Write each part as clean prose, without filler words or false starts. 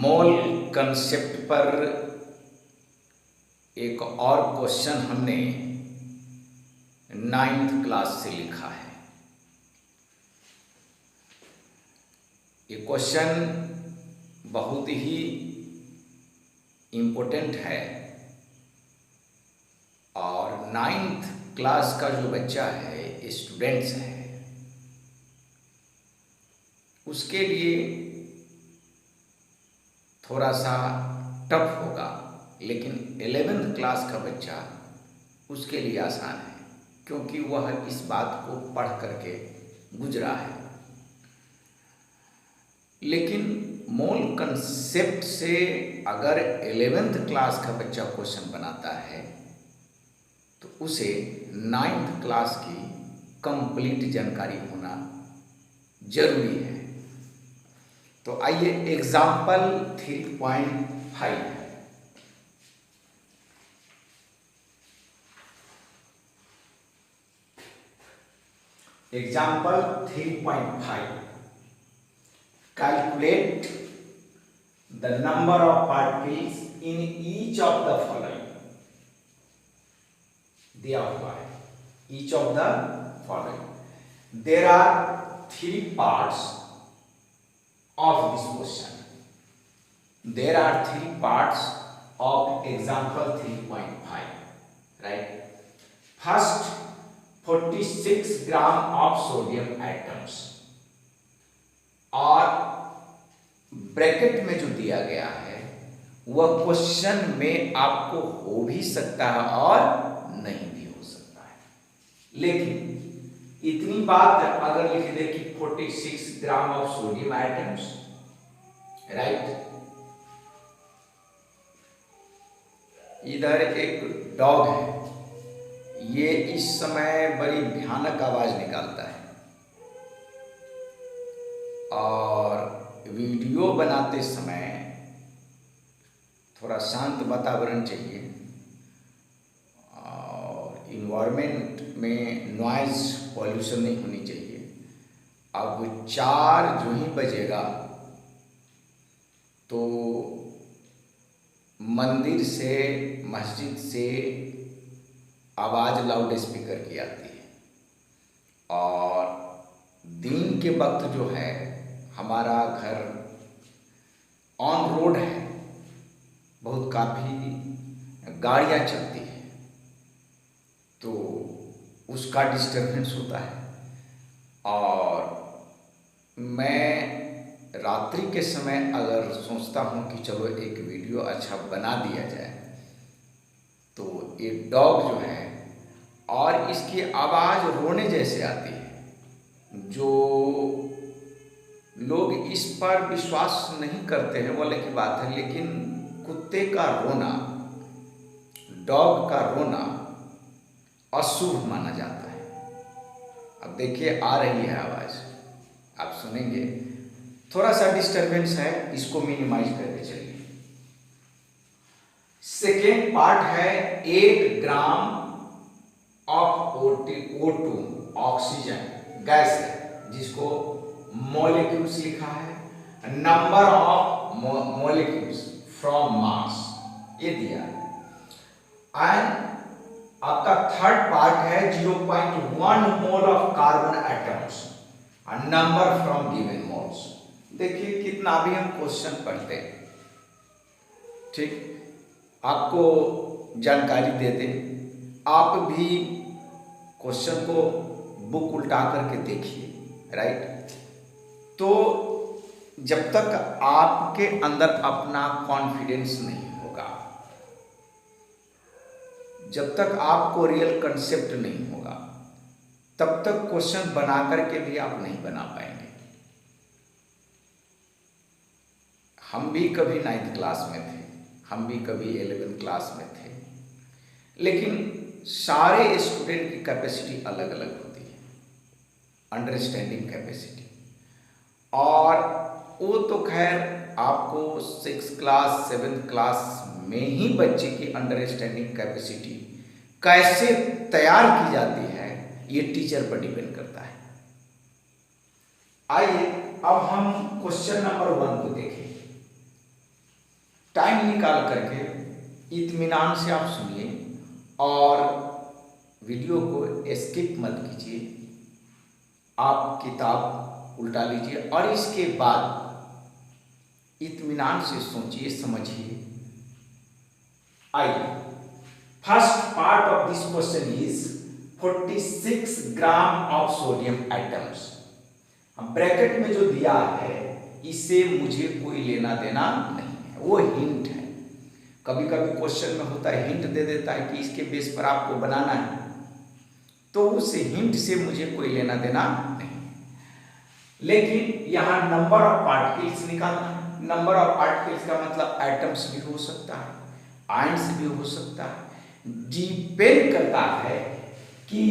मोल concept पर एक और क्वेश्चन हमने 9th क्लास से लिखा है। ये क्वेश्चन बहुत ही इम्पोर्टेंट है और 9th क्लास का जो बच्चा है, स्टूडेंट्स है, उसके लिए थोड़ा सा टफ होगा, लेकिन 11th क्लास का बच्चा उसके लिए आसान है क्योंकि वह इस बात को पढ़ करके गुजरा है। लेकिन मोल कंसेप्ट से अगर 11th क्लास का बच्चा क्वेश्चन बनाता है तो उसे 9th क्लास की कंप्लीट जानकारी होना जरूरी है। तो आइए example 3.5 example 3.5 calculate the number of particles in each of the following. दिया हुआ है each of the following. There are 3 parts of this question. There are 3 parts of example 3.5, right? First, 46 gram of sodium atoms और bracket में जो दिया गया है वह क्वेश्चन में आपको हो भी सकता है और नहीं भी हो सकता है, लेकिन इतनी बात अगर लिख दे कि 46 gram of sodium items, right. इधर एक डॉग है, ये इस समय बड़ी भयानक आवाज निकालता है और वीडियो बनाते समय थोड़ा शांत वातावरण चाहिए और इन्वायरमेंट में नॉइज पॉल्यूशन नहीं होनी चाहिए। अब 4 जो ही बजेगा तो मंदिर से, मस्जिद से आवाज़ लाउड स्पीकर की आती है और दिन के वक्त जो है हमारा घर ऑन रोड है, बहुत काफ़ी गाड़ियाँ चलती हैं तो उसका डिस्टर्बेंस होता है। और मैं रात्रि के समय अगर सोचता हूँ कि चलो एक वीडियो अच्छा बना दिया जाए तो ये डॉग जो है और इसकी आवाज़ रोने जैसे आती है। जो लोग इस पर विश्वास नहीं करते हैं वो अलग की बात है, लेकिन कुत्ते का रोना, डॉग का रोना अशुभ माना जाता है। अब देखिए आ रही है आवाज़, आप सुनेंगे, थोड़ा सा डिस्टरबेंस है, इसको मिनिमाइज करके चलिए। सेकेंड पार्ट है 8 gram of O2 oxygen gas है जिसको मॉलिक्यूल्स लिखा है, नंबर ऑफ मॉलिक्यूल्स फ्रॉम मास ये दिया है। एंड आपका थर्ड पार्ट है 0.1 मोल ऑफ कार्बन एटम्स और नंबर फ्रॉम गिवन मोल्स। देखिए कितना भी हम क्वेश्चन पढ़ते हैं, ठीक, आपको जानकारी दे दें, आप भी क्वेश्चन को बुक उल्टा करके देखिए, राइट। तो जब तक आपके अंदर अपना कॉन्फिडेंस नहीं होगा, जब तक आपको रियल कंसेप्ट नहीं होगा, तब तक क्वेश्चन बना करके भी आप नहीं बना पाएंगे। हम भी कभी 9th क्लास में थे, हम भी कभी 11th क्लास में थे, लेकिन सारे स्टूडेंट की कैपेसिटी अलग अलग होती है, अंडरस्टैंडिंग कैपेसिटी। और वो तो खैर आपको 6th क्लास 7th क्लास में ही बच्चे की अंडरस्टैंडिंग कैपेसिटी कैसे तैयार की जाती है ये टीचर पर डिपेंड करता है। आइए अब हम क्वेश्चन नंबर 1 को देखें। टाइम निकाल करके इत्मीनान से आप सुनिए और वीडियो को स्किप मत कीजिए। आप किताब उल्टा लीजिए और इसके बाद इत्मीनान से सोचिए, समझिए। आइए, first part of this question is 46 gram of sodium atoms. Bracket में जो दिया है इसे मुझे कोई लेना देना नहीं है, वो हिंट है। कभी कभी क्वेश्चन में होता है हिंट दे देता है कि इसके बेस पर आपको बनाना है, तो उस हिंट से मुझे कोई लेना देना नहीं है। लेकिन यहाँ नंबर ऑफ पार्टिकल्स निकालना है। नंबर ऑफ पार्टिकल्स का मतलब एटम्स भी हो सकता है, आयंस भी हो सकता है, डिपेंड करता है कि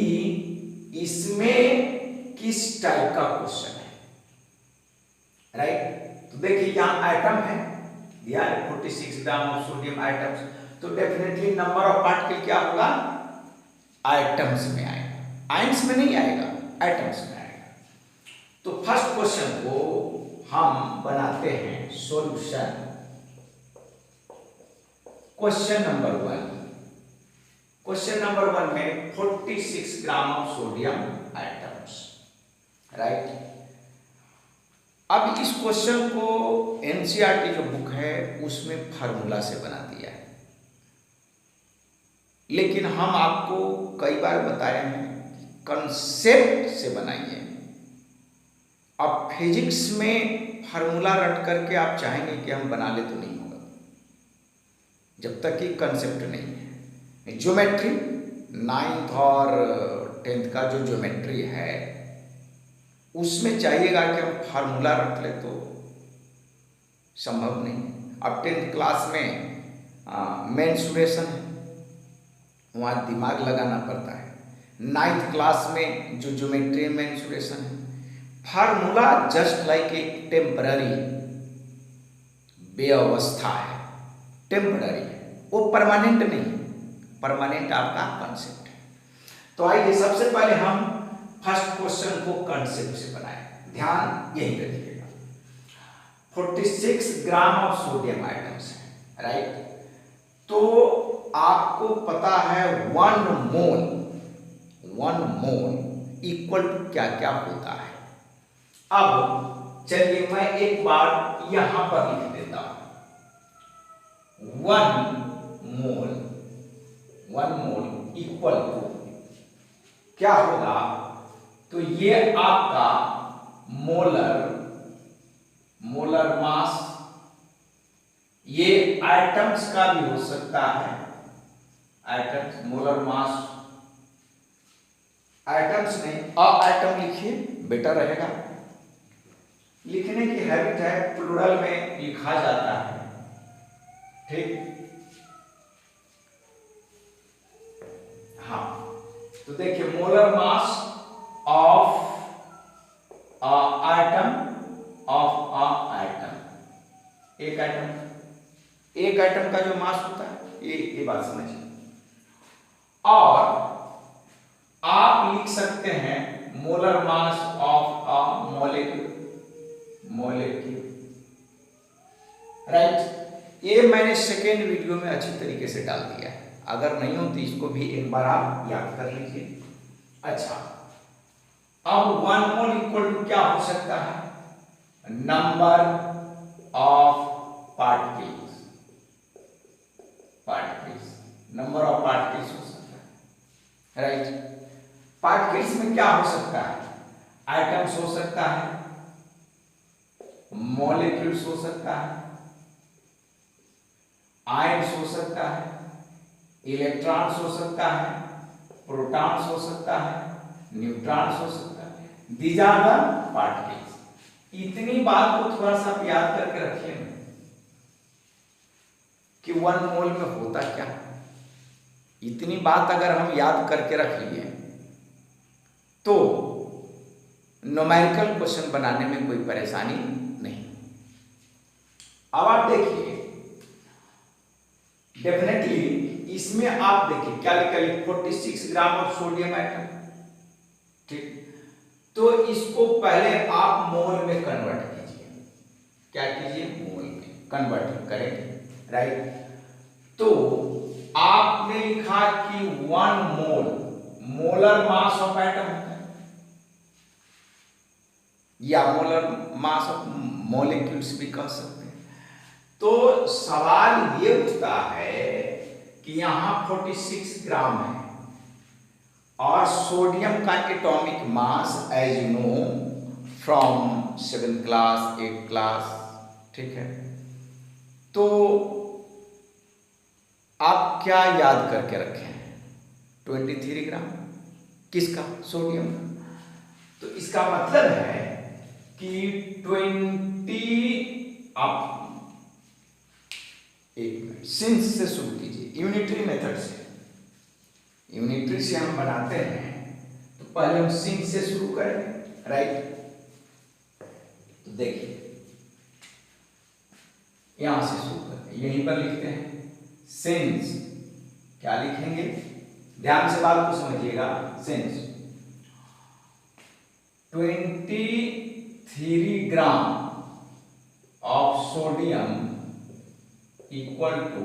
इसमें किस टाइप का क्वेश्चन है, राइट। तो देखिए यहाँ एटम है दिया है 46 ग्राम ऑफ सोडियम एटम्स, तो डेफिनेटली नंबर ऑफ पार्टिकल क्या होगा, एटम्स में आएगा, आयंस में नहीं आएगा, एटम्स में आएगा। तो फर्स्ट क्वेश्चन को हम बनाते हैं solution. Question number 1, question number 1 में 46 gram of sodium atoms, right. अब इस क्वेश्चन को एनसीईआरटी जो बुक है उसमें फार्मूला से बना दिया है, लेकिन हम आपको कई बार बताए हैं कंसेप्ट से बनाइए। अब फिजिक्स में फार्मूला रट करके आप चाहेंगे कि हम बना ले तो नहीं होगा, जब तक कि कंसेप्ट नहीं है। ज्योमेट्री 9th और 10th का जो ज्योमेट्री है उसमें चाहिएगा कि हम फार्मूला रख ले तो संभव नहीं। अब 10th क्लास में मेंसुरेशन है, वहाँ दिमाग लगाना पड़ता है। 9th क्लास में जो ज्योमेट्री मेंसुरेशन है, फार्मूला जस्ट लाइक एक टेम्पररी व्यवस्था है, टेम्पररी है, वो परमानेंट नहीं, परमानेंट आपका कॉन्सेप्ट है। तो आइए सबसे पहले हम फर्स्ट क्वेश्चन को कॉन्सेप्ट से बनाएं, ध्यान यही रखिएगा। 46 ग्राम ऑफ सोडियम आइटम्स है, राइट। तो आपको पता है 1 मोल इक्वल टू क्या क्या होता है। अब चलिए मैं एक बार यहां पर लिख देता हूं 1 मोल इक्वल टू क्या होगा, तो ये आपका मोलर मास, ये एटम्स का भी हो सकता है, एटम्स मोलर मास, एटम्स में एटम लिखिए बेटर रहेगा, लिखने की हैबिट है, प्लूरल में लिखा जाता है, ठीक। हाँ, तो देखिए molar mass of atom of atom, एक एटम का जो मास होता है, ये बात समझिए। और आप लिख सकते हैं molar mass of a molecule, right. ये मैंने सेकेंड वीडियो में अच्छी तरीके से डाल दिया है, अगर नहीं हो तो इसको भी एक बार आप याद कर लीजिए। अच्छा, अब 1 मोल इक्वल टू क्या हो सकता है, number of particles, number of particles हो सकता है, राइट। पार्टिकल्स में क्या हो सकता है, एटम्स हो सकता है, मॉलिक्यूल्स हो सकता है, आयंस हो सकता है, इलेक्ट्रॉन्स हो सकता है, प्रोटॉन्स हो सकता है, न्यूट्रॉन्स हो सकता है। These are the particles. इतनी बात को थोड़ा सा याद करके रखिए कि 1 मोल में होता क्या। इतनी बात अगर हम याद करके रख लिए तो न्यूमेरिकल क्वेश्चन बनाने में कोई परेशानी नहीं। अब आप देखिए डेफिनेटली इसमें आप देखिए क्या लिखा, 46 ग्राम ऑफ सोडियम एटम, ठीक। तो इसको पहले आप मोल में कन्वर्ट कीजिए, क्या कीजिए, मोल में कन्वर्ट करेंगे, राइट। तो आपने लिखा कि 1 मोल मोलर मास ऑफ एटम होता है या मोलर मास ऑफ मॉलिक्यूल्स भी कह सकते हैं। तो सवाल ये उठता है कि यहां 46 ग्राम है और सोडियम का atomic mass as you know from 7th class 8th class, ठीक है। तो आप क्या याद करके रखे हैं? 23 ग्राम किसका? सोडियम का। तो इसका मतलब है कि 20 आप एक मिनट सिंस से शुरू कीजिए, यूनिटरी मेथड से। यूनिटरी से हम बनाते हैं तो पहले हम सिंस से शुरू करें, राइट। तो देखिए यहां से शुरू करते हैं, यहीं पर लिखते हैं सिंस। क्या लिखेंगे? ध्यान से बात को समझिएगा। Since 23 gram of sodium equal to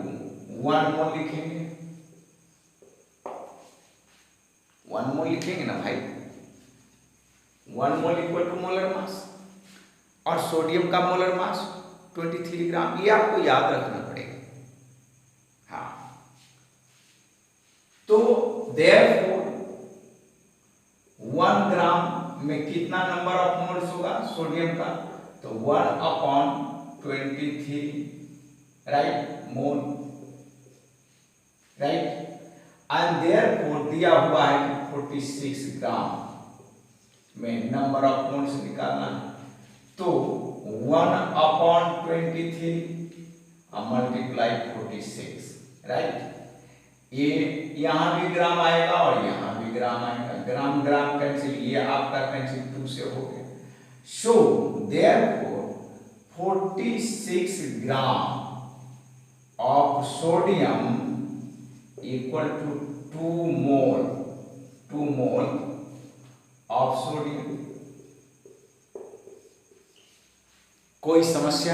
1 mole लिखेंगे। 1 मोल लिखेंगे ना भाई। 1 mole equal to molar mass और सोडियम का मोलर मास 23 ग्राम। ये आपको याद रखना पड़ेगा। हाँ, तो देयरफॉर 1 ग्राम में कितना नंबर ऑफ मोल्स होगा सोडियम का? तो 1/23, right, mole, right. And therefore दिया हुआ है कि 46 ग्राम में नंबर ऑफ मोल्स निकालना है। तो 1/23 मल्टीप्लाई 46, राइट। ये यहां भी ग्राम आएगा और यहां भी ग्राम आएगा। ग्राम ग्राम कैंसिल, ये आपका कैंसिल 2 से हो गया। So therefore 46 gram of sodium equal to 2 mole of sodium. कोई समस्या?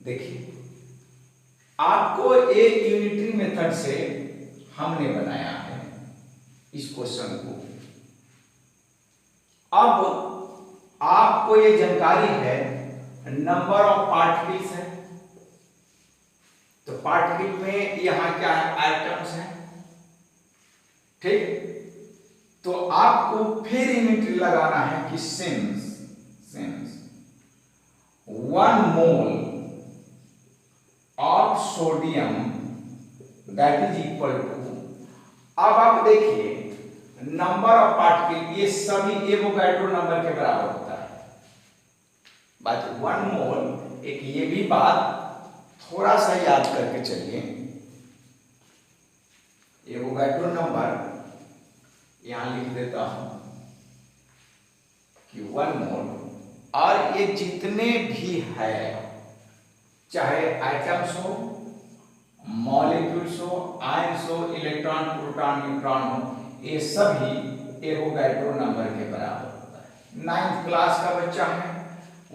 देखिए आपको एक यूनिटरी मेथड से हमने बनाया है इस क्वेश्चन को। अब आपको ये जानकारी है नंबर ऑफ पार्टिकल्स है। तो पार्टिकल में यहां क्या है? एटम्स है, ठीक। तो आपको फिर यूनिटरी लगाना है कि since 1 mole of sodium that is equal to, अब आप देखिए नंबर ऑफ पार्टिकल ये सभी एवोगैड्रो नंबर के बराबर होता है। बात 1 मोल, एक ये भी बात थोड़ा सा याद करके चलिए। एवोगैड्रो नंबर यहां लिख देता हूं कि 1 मोल, और ये जितने भी है चाहे एटम्स हो, मॉलिक्यूल्स हो, आयंस हो, इलेक्ट्रॉन, प्रोटॉन, न्यूट्रॉन हो, ये सभी एवोगैड्रो नंबर के बराबर होता है। 9th क्लास का बच्चा है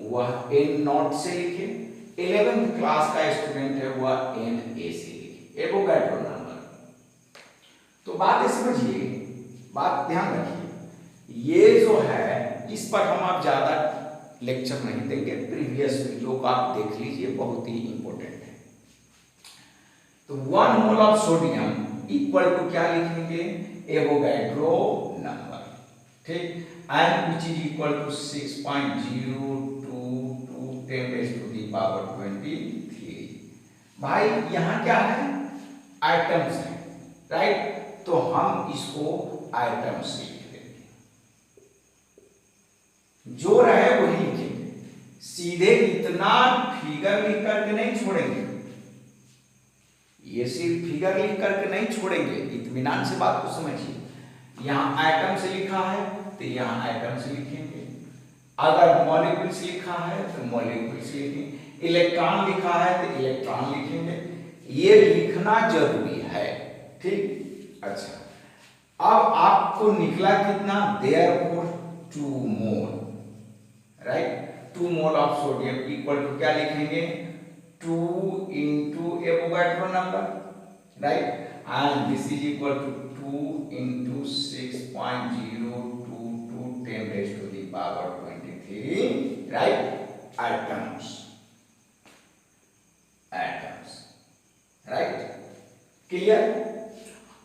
वह N0 से लिखे, 11th क्लास का स्टूडेंट है वह NA से लिखे, एवोगैड्रो नंबर। तो बात समझिए, बात ध्यान रखिए। ये जो है इस पर हम आप ज्यादा लेक्चर नहीं देंगे, प्रीवियस वीडियो को आप देख लीजिए, बहुत ही इंपॉर्टेंट है। तो 1 mole of sodium equal to क्या लिखेंगे? एवोगैड्रो नंबर, ठीक। And which is equal to 6.022 10 to the power 23। भाई यहां क्या है? आइटम्स है, राइट। तो हम इसको आइटम्स लिख देंगे, जो रहे वही लिखेंगे। सीधे इतना फिगर लिख करके नहीं छोड़ेंगे, ये सिर्फ फिगर लिख करके नहीं छोड़ेंगे। इत्मीनान से बात को समझिए। यहां आइटम से लिखा है तो यहां आइटम से लिखेंगे, अगर मॉलिक्यूल्स लिखा है तो मॉलिक्यूल्स लिखेंगे, इलेक्ट्रॉन लिखा है तो इलेक्ट्रॉन लिखेंगे। ये लिखना जरूरी है, ठीक। अच्छा, अब आपको निकला कितना? Therefore 2 mole, right. 2 mole of sodium equal to क्या लिखेंगे? 2 into Avogadro number, right? And this is equal to 2 into 6.022 10 raised to the power 23, right? Atoms, right? Clear?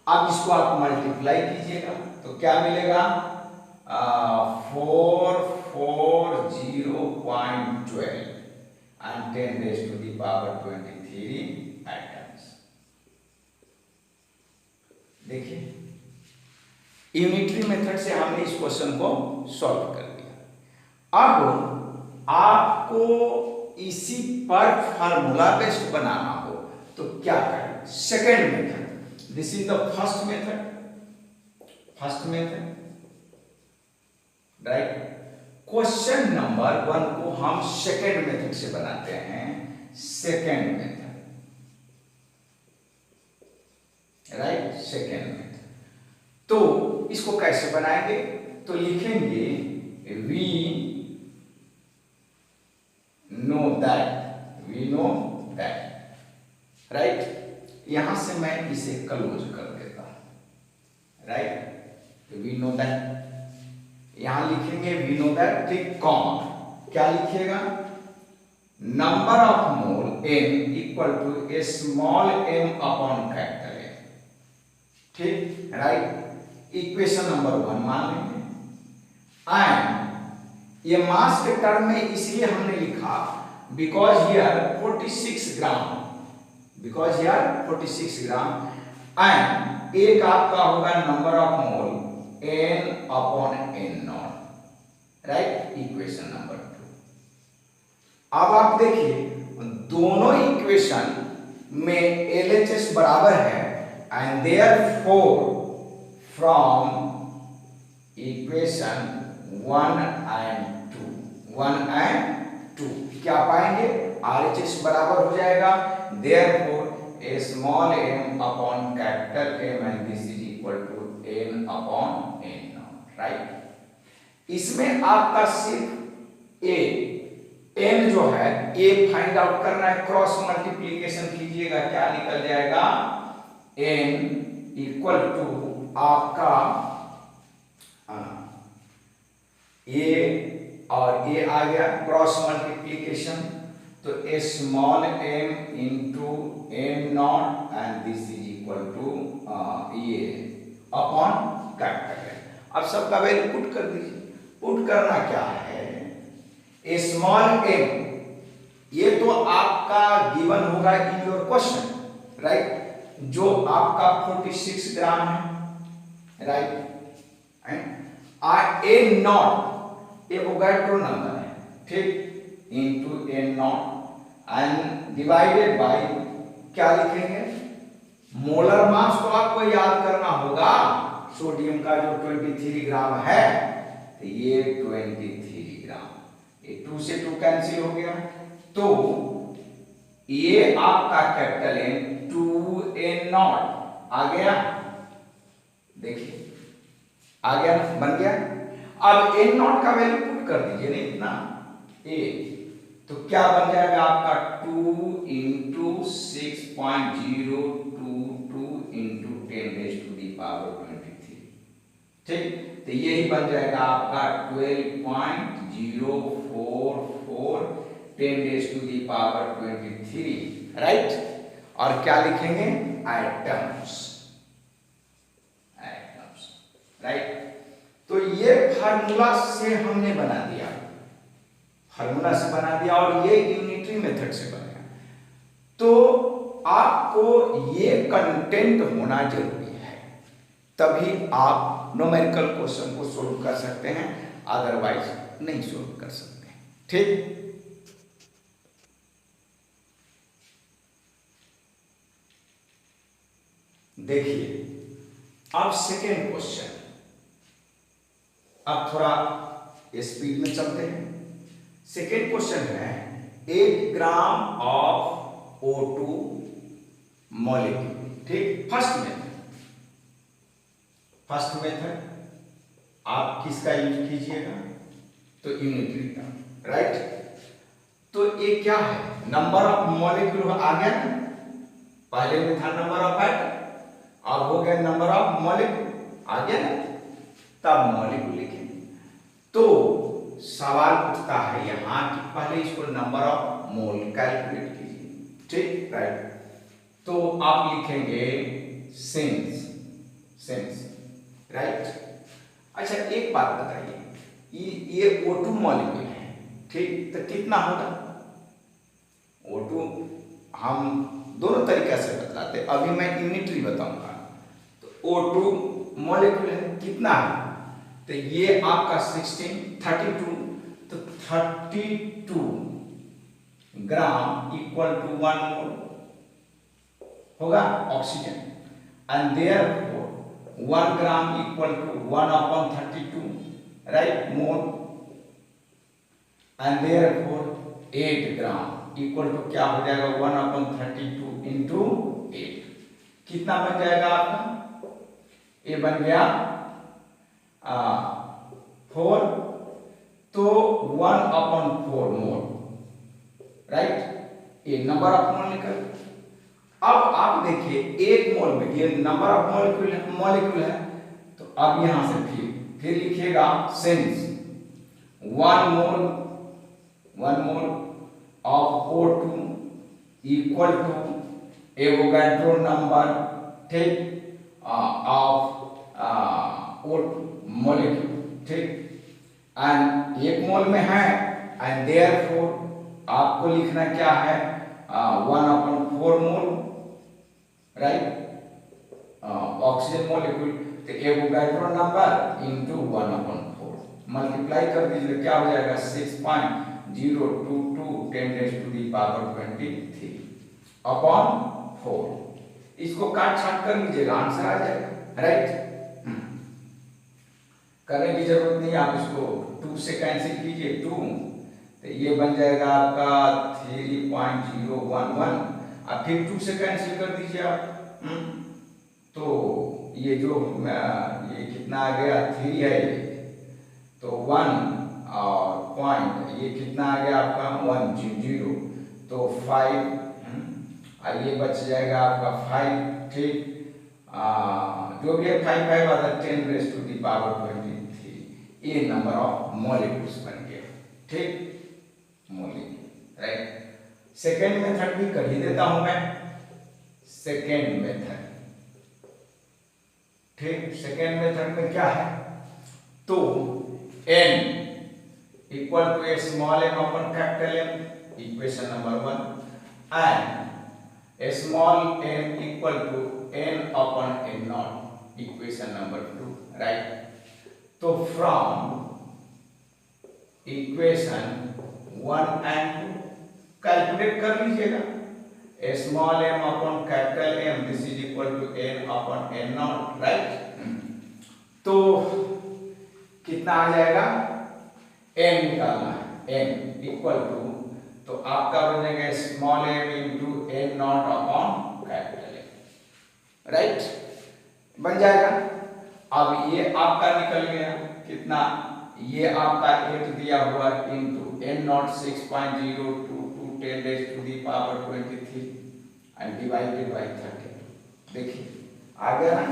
अब इसको आप मल्टीप्लाई कीजिएगा तो क्या मिलेगा? 440.12 and 10 raised to the power 23 atoms. देखिए, यूनिटरी मेथड से हमने इस क्वेश्चन को सॉल्व कर दिया। अब आपको इसी पर फार्मूला बेस्ड बनाना हो तो क्या करें? Second method, this is the first method, right? Question number 1 को हम सेकेंड मेथड से बनाते हैं, second method, right? Second method. तो इसको कैसे बनाएंगे? तो लिखेंगे वी नो दैट, राइट? यहां से मैं इसे क्लोज कर देता हूं, राइट? वी नो दैट, यहां लिखेंगे वी नो दैट, ठीक? कॉमा क्या लिखिएगा? Number of mole n equal to a small m upon capital M, ठीक? राइट? इक्वेशन नंबर 1 मान लेंगे। एंड ये मास के टर्म में इसलिए हमने लिखा बिकॉज हियर 46 ग्राम, एंड एक आपका होगा number of mole n upon n not, right? Equation number 2। अब आप देखिए दोनों इक्वेशन में LHS बराबर है and therefore from equation 1 and 2 क्या पाएंगे? RHS बराबर हो जाएगा, therefore a small m upon capital M and this is equal to n upon n naught, right? इसमें आपका सिर्फ a n जो है a फाइंड आउट करना है, क्रॉस मल्टीप्लीकेशन कीजिएगा, क्या निकल जाएगा? n इक्वल टू आपका a और a आ गया, क्रॉस मल्टीप्लीकेशन, तो a small m into n not and this is equal to ये अपॉन कैपिटल M। अब सबका वैल्यू पुट कर दीजिए। पुट करना क्या है? a स्मॉल m, ये तो आपका गिवन होगा इन योर क्वेश्चन, राइट? जो आपका 46 ग्राम है, right? a not Avogadro number है, ठीक? Into n not and divided by क्या लिखेंगे? मोलर मास तो आपको याद करना होगा, सोडियम का जो 23 ग्राम है, तो ये 23 ग्राम, ये 2 से 2 कैंसिल हो गया, तो ये आपका कैपिटल N 2n नॉट आ गया, देखिए आ गया, बन गया। अब n नॉट का वैल्यू पुट कर दीजिए, नहीं इतना a, तो क्या बन जाएगा आपका 2 into 6.022 into 10 raise to the power 23, ठीक? तो यही बन जाएगा आपका 12.044 10 raise to the power 23, right? और क्या लिखेंगे? Atoms, right? तो ये फार्मूला से हमने बना दिया, और ये यूनिटरी मेथड से बनाया। तो आपको ये कंटेंट होना जरूरी है, तभी आप न्यूमेरिकल क्वेश्चन को सोल्व कर सकते हैं, अदरवाइज नहीं सोल्व कर सकते, ठीक? देखिए अब सेकेंड क्वेश्चन, अब थोड़ा स्पीड में चलते हैं। सेकेंड क्वेश्चन है 8 ग्राम ऑफ O2 मॉलिक्यूल, ठीक? फर्स्ट मेथड आप किसका यूज कीजिएगा? तो यूनिटरी का, राइट? तो ये क्या है? नंबर ऑफ मॉलिक्यूल आ गया ना, पहले में था नंबर ऑफ एटम, अब हो गया नंबर ऑफ मॉलिक्यूल, आ गया ना, तब मॉलिक्यूल लिखेंगे। तो सवाल पूछता है यहाँ कि पहले इसको नंबर ऑफ मोल कैलकुलेट कीजिए, ठीक, राइट। तो आप लिखेंगे सिंस, राइट। अच्छा एक बात बताइए, ये O2 मॉलिक्यूल है, ठीक, तो कितना होगा O2? हम दोनों तरीका से बतलाते, अभी मैं यूनिटरी बताऊंगा। तो O2 मॉलिक्यूल है, कितना है? तो ये आपका 32, तो 32 ग्राम इक्वल टू 1 मोल होगा oxygen, and therefore 1 gram equal to 1/32, right, mole, and therefore 8 gram equal to क्या हो जाएगा 1/32 इंटू 8, कितना बन जाएगा आपका? ये बन गया 4, तो 1/4 मोल, राइट। ये नंबर ऑफ मोल निकल। अब आप देखिए एक मोल में ये नंबर ऑफ मॉलिक्यूल है, तो अब यहां से फिर लिखिएगा since 1 mole of O2 equal to Avogadro number, ठीक, ऑफ O2 मॉलिक्यूल, ठीक, एंड 1 मोल में है, एंड देयरफॉर आपको लिखना क्या है 1/4 मोल, राइट, ऑक्सीजन मॉलिक्यूल, तो एवोगाड्रो नंबर इंटू 1/4 मल्टीप्लाई कर दीजिए, क्या हो जाएगा 6.022 10⁻⁻23 अपॉन 4। इसको काट छाट कर लीजिएगा, आंसर आ जाएगा, राइट। करने की जरूरत नहीं, आप इसको 2 से कैंसिल कीजिए, 2, तो ये बन जाएगा आपका 3.011, अब फिर 2 से कैंसिल कर दीजिए आप, तो ये जो ये कितना आ गया 3 है, तो 1 और पॉइंट ये कितना आ गया आपका 1 तो 5, ये बच जाएगा आपका 5, ठीक, जो भी है 5 आता 10⁻⁻23, ये नंबर ऑफ मॉलिक्यूल्स बन गया, ठीक, मॉलिक्यूल, राइट। सेकेंड मेथड भी कर ही देता हूं मैं, सेकेंड मेथड, ठीक, सेकेंड मेथड में क्या है, तो n equal to a small m upon capital M, equation number 1, and a small m equal to n upon n not, equation number 2, right. तो फ्रॉम इक्वेशन 1 एंड 2 कैलकुलेट कर लीजिएगा, a small m upon capital M, this is equal to n upon n not, right. तो कितना आ जाएगा, n निकालना है, n equal to, तो आपका बनेगा small m into n not upon capital M, right, बन जाएगा। अब ये आपका निकल गया कितना, ये आपका 8 दिया हुआ into n not 6.022 10⁻⁻23 and divided by 30, देखिए आ गया ना,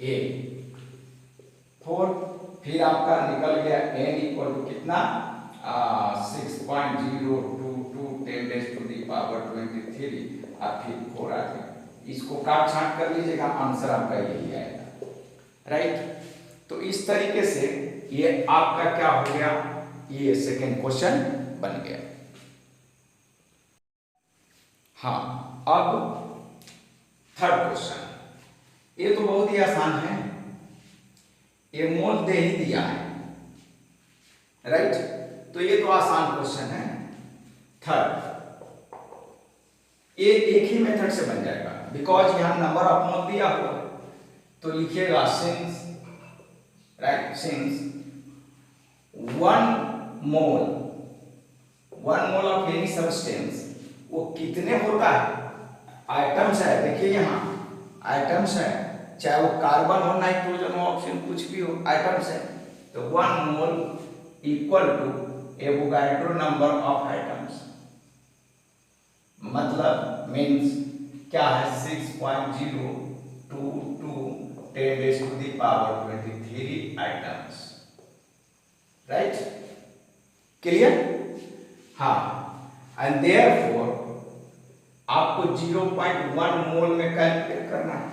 a 4, फिर आपका निकल गया n इक्वल टू कितना 6.022 10⁻⁻23, अब फिर 4 आ गया, इसको काट छाट कर लीजिएगा, आंसर आपका यही आएगा, राइट। तो इस तरीके से ये आपका क्या हो गया, ये सेकेंड क्वेश्चन बन गया। हाँ, अब थर्ड क्वेश्चन, ये तो बहुत ही आसान है, ये मोल दे ही दिया है, राइट, तो ये तो आसान क्वेश्चन है। थर्ड, ये एक ही मेथड से बन जाएगा, बिकॉज यहां नंबर ऑफ मोल दिया हुआ है, तो लिखिएगा since, right, since 1 mole of any substance, वो कितने होता है, आइटम्स है, देखिए यहां आइटम्स है, चाहे वो कार्बन हो, नाइट्रोजन हो, ऑक्सीजन कुछ भी हो, आइटम्स है, तो 1 mole equal to Avogadro number of items, मतलब मीन्स क्या है 6.022 10 raised to the power 23 items, right, clear. हाँ, एंड देयरफॉर आपको 0.1 मोल में कैलकुलेट करना है।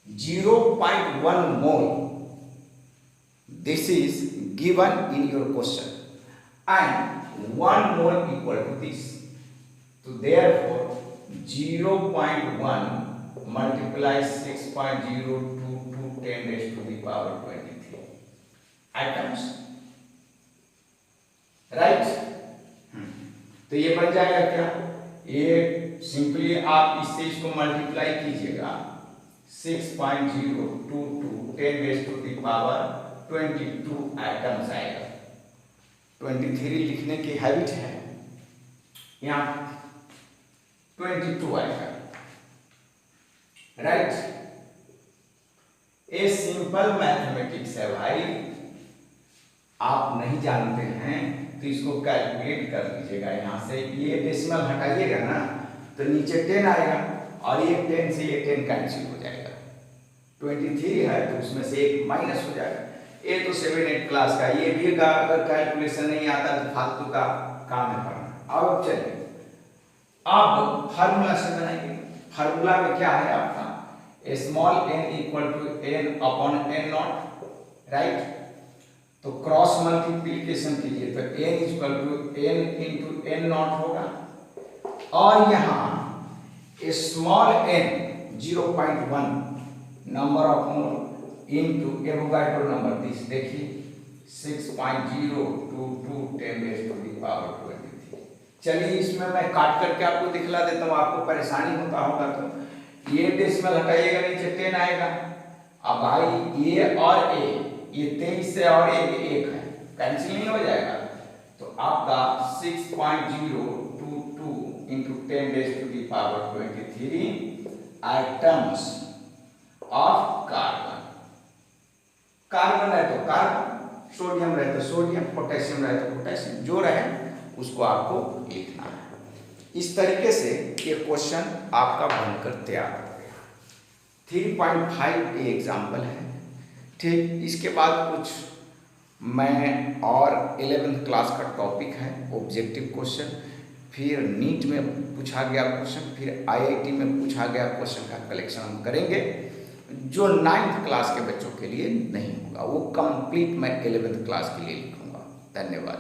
0.1 mole, this is given in your question, and 1 mole equal to this, तो therefore 0.1 multiply 6.022 10 raised to the power 23 items, right. तो ये बन जाएगा क्या, ये सिंपली आप इससे इसको मल्टीप्लाई कीजिएगा, 6.022 10 raised to the power 22 items आएगा। 23 लिखने की हैबिट है, यहाँ 22 आएगा, राइट। ये सिंपल मैथमेटिक्स है भाई, आप नहीं जानते हैं तो इसको कैलकुलेट कर लीजिएगा। यहाँ से ये डेसिमल हटाइएगा ना तो नीचे 10 आएगा, और ये 10 से ये 10 कैंसिल हो जाएगा। 23 है तो उसमें से एक माइनस हो जाएगा। ये तो 7-8 क्लास का, ये भी का अगर कैलकुलेशन नहीं आता तो फालतू का काम है पढ़ना। अब चलिए, अब फार्मूला से बनाएंगे। फार्मूला में क्या है आपका, small n equal to n upon n not, right. तो क्रॉस मल्टीप्लिकेशन कीजिए तो n equal to n into n not होगा, और यहाँ small n 0.1 number of mole into Avogadro number this, देखिए 6.022 10 raised to the power 23। चलिए इसमें मैं काट करके आपको दिखला देता हूँ, आपको परेशानी होता होगा तो ये डेसिमल हटाइएगा, नीचे 10 आएगा। अब भाई ये और ए, ये 23 से और एक है, कैंसिल नहीं हो जाएगा, तो आपका 6.022 into 10 raised to the power 23 items of carbon. Carbon है तो कार्बन, सोडियम रहे तो सोडियम, पोटेशियम रहे तो पोटेशियम, जो रहे उसको आपको लिखना है। इस तरीके से ये क्वेश्चन आपका बनकर तैयार हो गया। 3.5 ये एग्जाम्पल है, ठीक। इसके बाद कुछ मैं और 11th क्लास का टॉपिक है ऑब्जेक्टिव क्वेश्चन, फिर नीट में पूछा गया क्वेश्चन, फिर IIT में पूछा गया क्वेश्चन का कलेक्शन हम करेंगे, जो 9th क्लास के बच्चों के लिए नहीं होगा, वो कंप्लीट मैं 11th क्लास के लिए लिखूंगा। धन्यवाद।